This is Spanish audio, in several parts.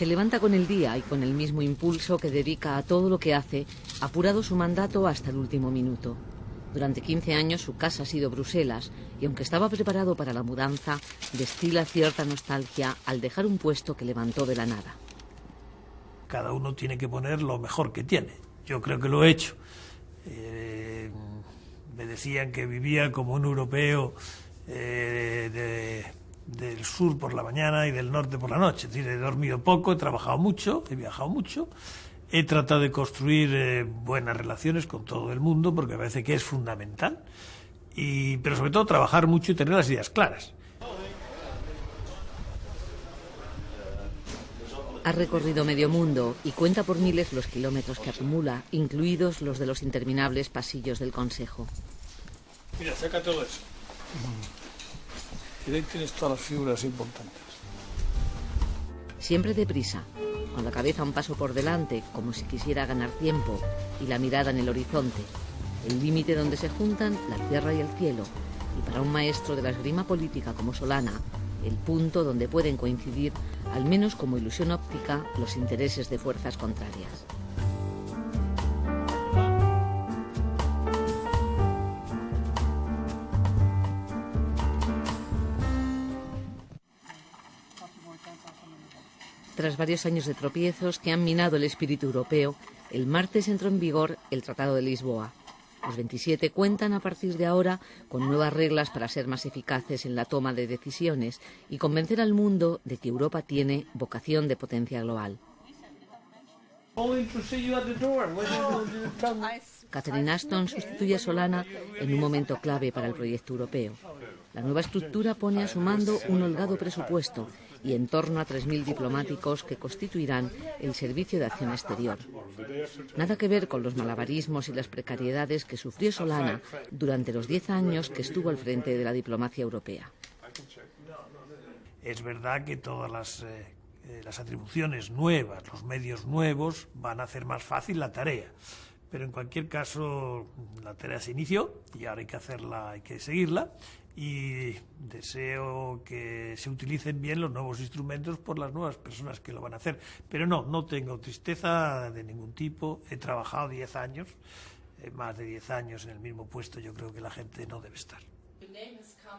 Se levanta con el día y con el mismo impulso que dedica a todo lo que hace, apurado su mandato hasta el último minuto. Durante 15 años su casa ha sido Bruselas y aunque estaba preparado para la mudanza, destila cierta nostalgia al dejar un puesto que levantó de la nada. Cada uno tiene que poner lo mejor que tiene. Yo creo que lo he hecho. Me decían que vivía como un europeo del sur por la mañana y del norte por la noche. Es decir, he dormido poco, he trabajado mucho, he viajado mucho. He tratado de construir buenas relaciones con todo el mundo, porque me parece que es fundamental. Pero sobre todo trabajar mucho y tener las ideas claras. Ha recorrido medio mundo y cuenta por miles los kilómetros que acumula, incluidos los de los interminables pasillos del Consejo. Mira, saca todo eso. Y ahí tienes todas las figuras importantes. Siempre deprisa, con la cabeza un paso por delante, como si quisiera ganar tiempo, y la mirada en el horizonte, el límite donde se juntan la tierra y el cielo, y para un maestro de la esgrima política como Solana, el punto donde pueden coincidir, al menos como ilusión óptica, los intereses de fuerzas contrarias. Tras varios años de tropiezos que han minado el espíritu europeo, el martes entró en vigor el Tratado de Lisboa. Los 27 cuentan a partir de ahora con nuevas reglas para ser más eficaces en la toma de decisiones y convencer al mundo de que Europa tiene vocación de potencia global. Catherine Ashton sustituye a Solana en un momento clave para el proyecto europeo. La nueva estructura pone a su mando un holgado presupuesto y en torno a 3.000 diplomáticos que constituirán el Servicio de Acción Exterior. Nada que ver con los malabarismos y las precariedades que sufrió Solana durante los 10 años que estuvo al frente de la diplomacia europea. Es verdad que todas las atribuciones nuevas, los medios nuevos, van a hacer más fácil la tarea. Pero en cualquier caso, la tarea se inició y ahora hay que hacerla, hay que seguirla. Y deseo que se utilicen bien los nuevos instrumentos por las nuevas personas que lo van a hacer. Pero no tengo tristeza de ningún tipo. He trabajado 10 años, más de 10 años en el mismo puesto. Yo creo que la gente no debe estar.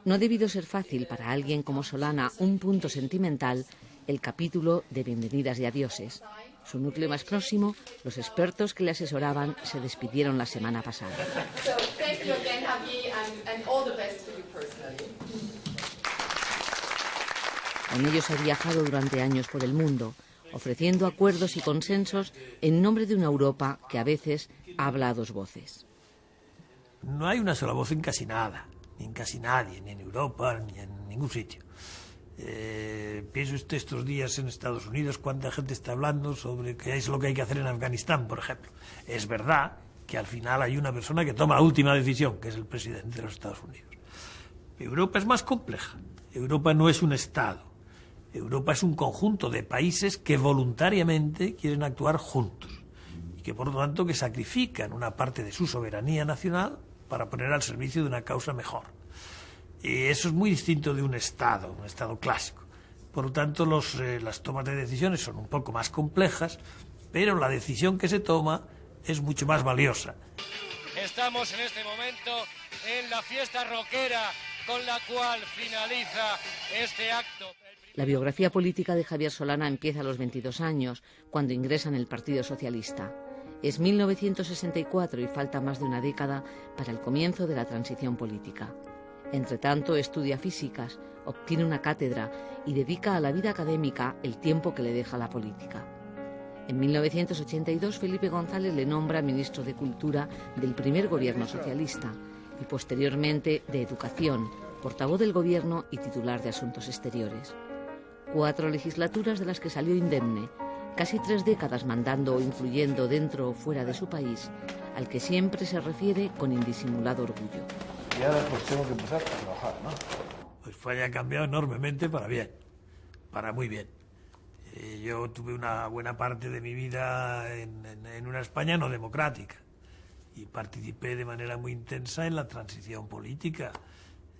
No ha debido ser fácil para alguien como Solana, un punto sentimental, el capítulo de bienvenidas y adioses. Su núcleo más próximo, los expertos que le asesoraban, se despidieron la semana pasada. Con ellos ha viajado durante años por el mundo, ofreciendo acuerdos y consensos en nombre de una Europa que a veces habla a dos voces. No hay una sola voz en casi nada, ni en casi nadie, ni en Europa, ni en ningún sitio. Pienso estos días en Estados Unidos, cuánta gente está hablando sobre qué es lo que hay que hacer en Afganistán, por ejemplo. Es verdad que al final hay una persona que toma la última decisión, que es el presidente de los Estados Unidos. Europa es más compleja. Europa no es un Estado. Europa es un conjunto de países que voluntariamente quieren actuar juntos y que, por lo tanto, que sacrifican una parte de su soberanía nacional para poner al servicio de una causa mejor. Y eso es muy distinto de un Estado clásico. Por lo tanto, las tomas de decisiones son un poco más complejas, pero la decisión que se toma es mucho más valiosa. Estamos en este momento en la fiesta rockera con la cual finaliza este acto. La biografía política de Javier Solana empieza a los 22 años, cuando ingresa en el Partido Socialista. Es 1964 y falta más de una década para el comienzo de la transición política. Entretanto, estudia físicas, obtiene una cátedra y dedica a la vida académica el tiempo que le deja la política. En 1982, Felipe González le nombra ministro de Cultura del primer gobierno socialista y posteriormente de Educación, portavoz del gobierno y titular de Asuntos Exteriores. 4 legislaturas de las que salió indemne, casi 3 décadas mandando o influyendo dentro o fuera de su país, al que siempre se refiere con indisimulado orgullo. Y ahora pues tengo que empezar a trabajar, ¿no? Pues España ha cambiado enormemente para bien, para muy bien. Yo tuve una buena parte de mi vida en una España no democrática y participé de manera muy intensa en la transición política,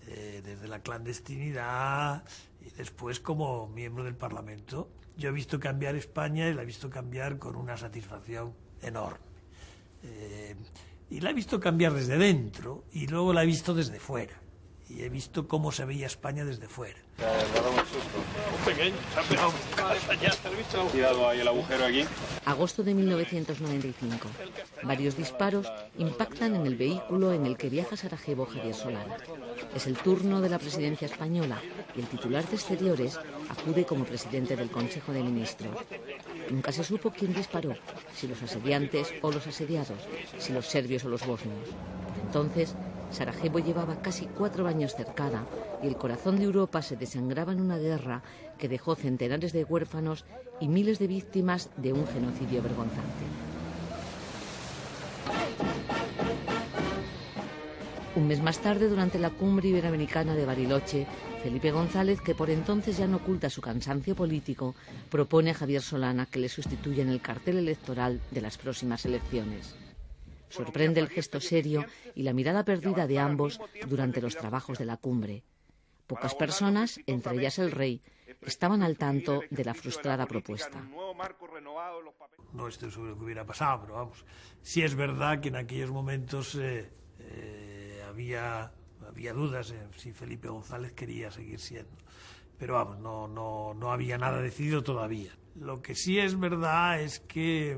desde la clandestinidad y después como miembro del Parlamento yo he visto cambiar España y la he visto cambiar con una satisfacción enorme. Y la he visto cambiar desde dentro y luego la he visto desde fuera. Y he visto cómo se veía España desde fuera. Un pequeño, se ha pegado un cabeza ya. ¿Has visto? Cuidado ahí el agujero aquí. Agosto de 1995. Varios disparos impactan en el vehículo en el que viaja a Sarajevo Javier Solana. Es el turno de la presidencia española y el titular de Exteriores acude como presidente del Consejo de Ministros. Nunca se supo quién disparó, si los asediantes o los asediados, si los serbios o los bosnios. Por entonces, Sarajevo llevaba casi 4 años cercada y el corazón de Europa se desangraba en una guerra que dejó centenares de huérfanos y miles de víctimas de un genocidio vergonzante. Un mes más tarde, durante la cumbre iberoamericana de Bariloche, Felipe González, que por entonces ya no oculta su cansancio político, propone a Javier Solana que le sustituya en el cartel electoral de las próximas elecciones. Sorprende el gesto serio y la mirada perdida de ambos durante los trabajos de la cumbre. Pocas personas, entre ellas el rey, estaban al tanto de la frustrada propuesta. No estoy seguro que hubiera pasado, pero vamos, sí es verdad que en aquellos momentos había dudas en si Felipe González quería seguir siendo. Pero vamos, no había nada decidido todavía. Lo que sí es verdad es que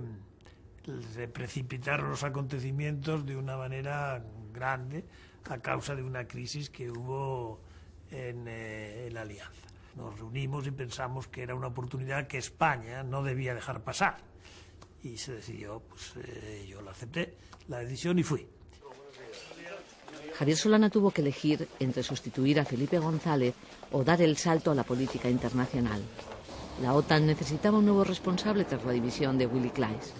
se precipitaron los acontecimientos de una manera grande a causa de una crisis que hubo en la Alianza. Nos reunimos y pensamos que era una oportunidad que España no debía dejar pasar. Y se decidió, pues yo la acepté, la decisión y fui. Javier Solana tuvo que elegir entre sustituir a Felipe González o dar el salto a la política internacional. La OTAN necesitaba un nuevo responsable tras la división de Willy Claes.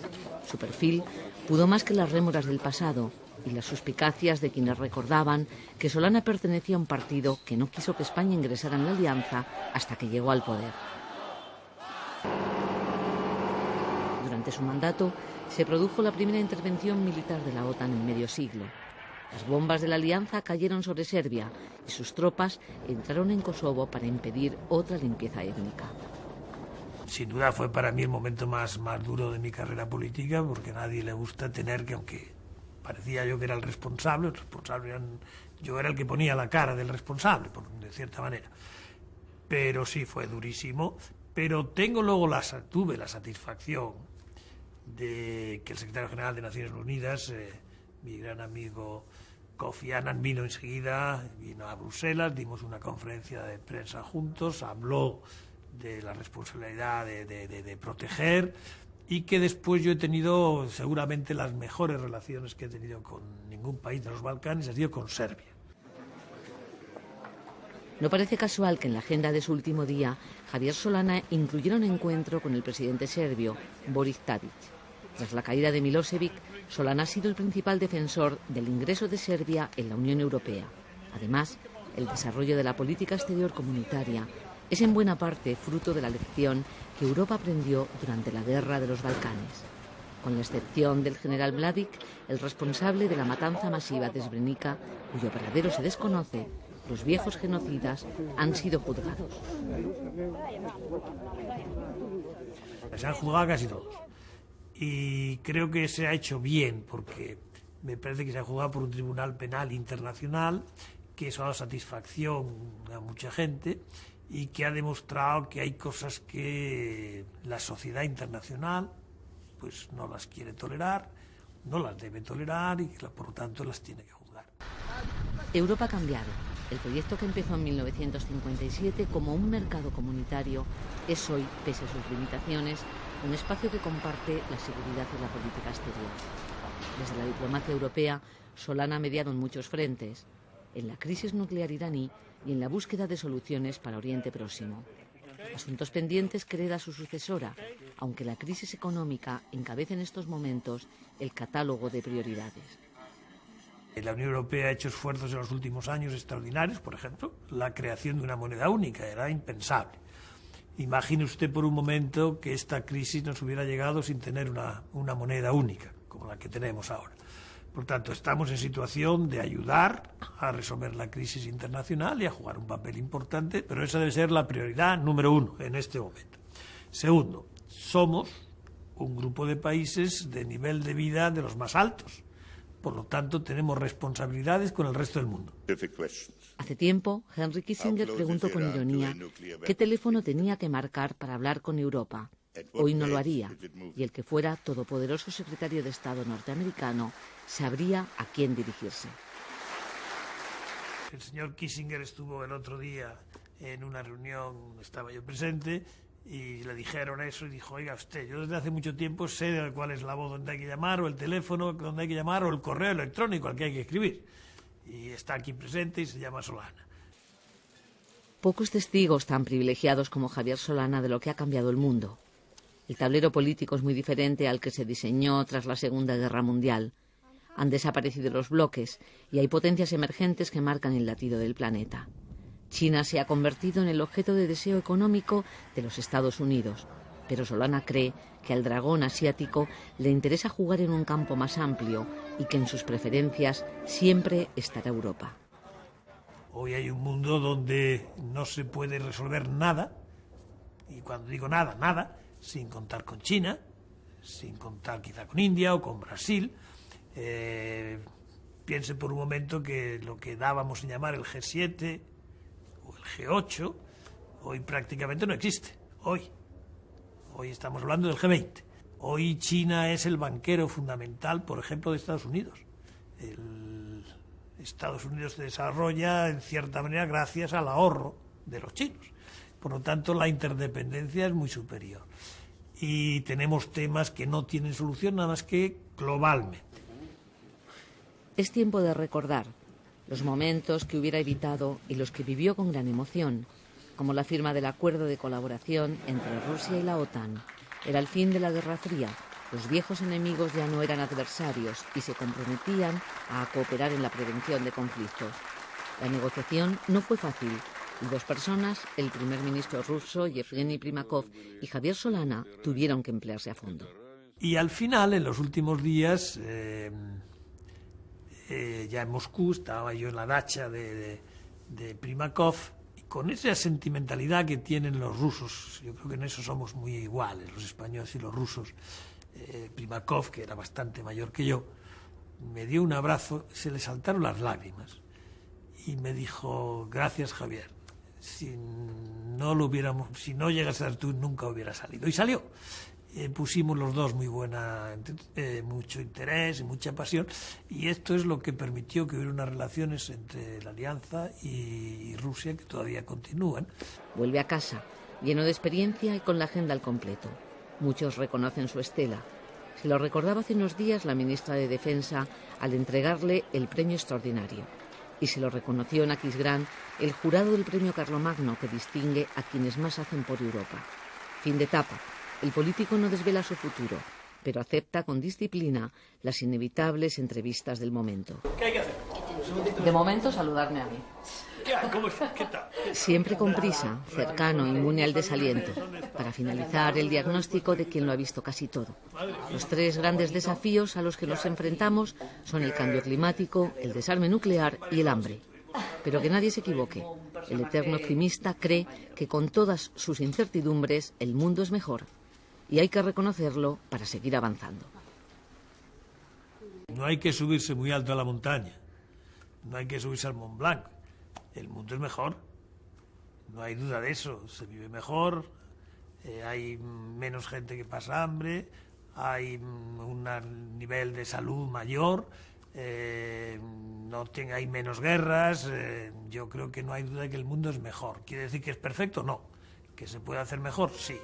Su perfil pudo más que las rémoras del pasado y las suspicacias de quienes recordaban que Solana pertenecía a un partido que no quiso que España ingresara en la alianza hasta que llegó al poder. Durante su mandato se produjo la primera intervención militar de la OTAN en medio siglo. Las bombas de la alianza cayeron sobre Serbia y sus tropas entraron en Kosovo para impedir otra limpieza étnica. Sin duda fue para mí el momento más duro de mi carrera política, porque a nadie le gusta tener que, aunque parecía yo que era el responsable yo era el que ponía la cara del responsable, de cierta manera. Pero sí, fue durísimo. Pero tuve la satisfacción de que el secretario general de Naciones Unidas, mi gran amigo Kofi Annan, vino enseguida, vino a Bruselas, dimos una conferencia de prensa juntos, habló de la responsabilidad de proteger, y que después yo he tenido seguramente las mejores relaciones que he tenido con ningún país de los Balcanes, ha sido con Serbia. No parece casual que en la agenda de su último día Javier Solana incluyera un encuentro con el presidente serbio, Boris Tadić. Tras la caída de Milosevic, Solana ha sido el principal defensor del ingreso de Serbia en la Unión Europea. Además, el desarrollo de la política exterior comunitaria es en buena parte fruto de la lección que Europa aprendió durante la Guerra de los Balcanes. Con la excepción del general Mladic, el responsable de la matanza masiva de Srebrenica, cuyo paradero se desconoce, los viejos genocidas han sido juzgados. Se han juzgado casi todos. Y creo que se ha hecho bien, porque me parece que se ha juzgado por un tribunal penal internacional, que eso ha dado satisfacción a mucha gente y que ha demostrado que hay cosas que la sociedad internacional pues no las quiere tolerar, no las debe tolerar y que por lo tanto las tiene que juzgar. Europa ha cambiado. El proyecto que empezó en 1957 como un mercado comunitario es hoy, pese a sus limitaciones, un espacio que comparte la seguridad y la política exterior. Desde la diplomacia europea, Solana ha mediado en muchos frentes, en la crisis nuclear iraní y en la búsqueda de soluciones para Oriente Próximo. Asuntos pendientes que hereda su sucesora, aunque la crisis económica encabeza en estos momentos el catálogo de prioridades. La Unión Europea ha hecho esfuerzos en los últimos años extraordinarios, por ejemplo, la creación de una moneda única, era impensable. Imagine usted por un momento que esta crisis nos hubiera llegado sin tener una moneda única, como la que tenemos ahora. Por tanto, estamos en situación de ayudar a resolver la crisis internacional y a jugar un papel importante, pero esa debe ser la prioridad número 1 en este momento. Segundo, somos un grupo de países de nivel de vida de los más altos. Por lo tanto, tenemos responsabilidades con el resto del mundo. Hace tiempo, Henry Kissinger preguntó con ironía qué teléfono tenía que marcar para hablar con Europa. Hoy no lo haría, y el que fuera todopoderoso secretario de Estado norteamericano sabría a quién dirigirse. El señor Kissinger estuvo el otro día en una reunión, estaba yo presente, y le dijeron eso y dijo, oiga usted, yo desde hace mucho tiempo sé cuál es la voz donde hay que llamar, o el teléfono donde hay que llamar, o el correo electrónico al que hay que escribir. Y está aquí presente y se llama Solana. Pocos testigos tan privilegiados como Javier Solana de lo que ha cambiado el mundo. El tablero político es muy diferente al que se diseñó tras la Segunda Guerra Mundial. Han desaparecido los bloques y hay potencias emergentes que marcan el latido del planeta. China se ha convertido en el objeto de deseo económico de los Estados Unidos, pero Solana cree que al dragón asiático le interesa jugar en un campo más amplio y que en sus preferencias siempre estará Europa. Hoy hay un mundo donde no se puede resolver nada, y cuando digo nada, nada, sin contar con China, sin contar quizá con India o con Brasil. Piense por un momento que lo que dábamos en llamar el G7 o el G8, hoy prácticamente no existe. Hoy estamos hablando del G20. Hoy China es el banquero fundamental, por ejemplo, de Estados Unidos. Estados Unidos se desarrolla, en cierta manera, gracias al ahorro de los chinos. Por lo tanto, la interdependencia es muy superior. Y tenemos temas que no tienen solución nada más que globalmente. Es tiempo de recordar los momentos que hubiera evitado y los que vivió con gran emoción, como la firma del acuerdo de colaboración entre Rusia y la OTAN. Era el fin de la Guerra Fría. Los viejos enemigos ya no eran adversarios y se comprometían a cooperar en la prevención de conflictos. La negociación no fue fácil y dos personas, el primer ministro ruso Yevgeny Primakov y Javier Solana, tuvieron que emplearse a fondo. Y al final, en los últimos días, ya en Moscú, estaba yo en la dacha de Primakov, y con esa sentimentalidad que tienen los rusos, yo creo que en eso somos muy iguales, los españoles y los rusos. Primakov, que era bastante mayor que yo, me dio un abrazo, se le saltaron las lágrimas y me dijo, gracias Javier, si no llegas a ser tú nunca hubiera salido. Y salió. Pusimos los dos mucho interés y mucha pasión, y esto es lo que permitió que hubiera unas relaciones entre la Alianza y Rusia que todavía continúan. Vuelve a casa, lleno de experiencia y con la agenda al completo. Muchos reconocen su estela. Se lo recordaba hace unos días la ministra de Defensa al entregarle el premio extraordinario. Y se lo reconoció en Aquisgrán el jurado del premio Carlomagno, que distingue a quienes más hacen por Europa. Fin de etapa. El político no desvela su futuro, pero acepta con disciplina las inevitables entrevistas del momento. ¿Qué hay que hacer? De momento, saludarme a mí. ¿Cómo está? ¿Qué tal? Siempre con prisa, cercano, inmune al desaliento, para finalizar el diagnóstico de quien lo ha visto casi todo. Los tres grandes desafíos a los que nos enfrentamos son el cambio climático, el desarme nuclear y el hambre. Pero que nadie se equivoque. El eterno optimista cree que con todas sus incertidumbres el mundo es mejor. Y hay que reconocerlo para seguir avanzando. No hay que subirse muy alto a la montaña. No hay que subirse al Mont Blanc. El mundo es mejor. No hay duda de eso. Se vive mejor, hay menos gente que pasa hambre, hay un nivel de salud mayor, hay menos guerras. Yo creo que no hay duda de que el mundo es mejor. ¿Quiere decir que es perfecto? No. ¿Que se puede hacer mejor? Sí.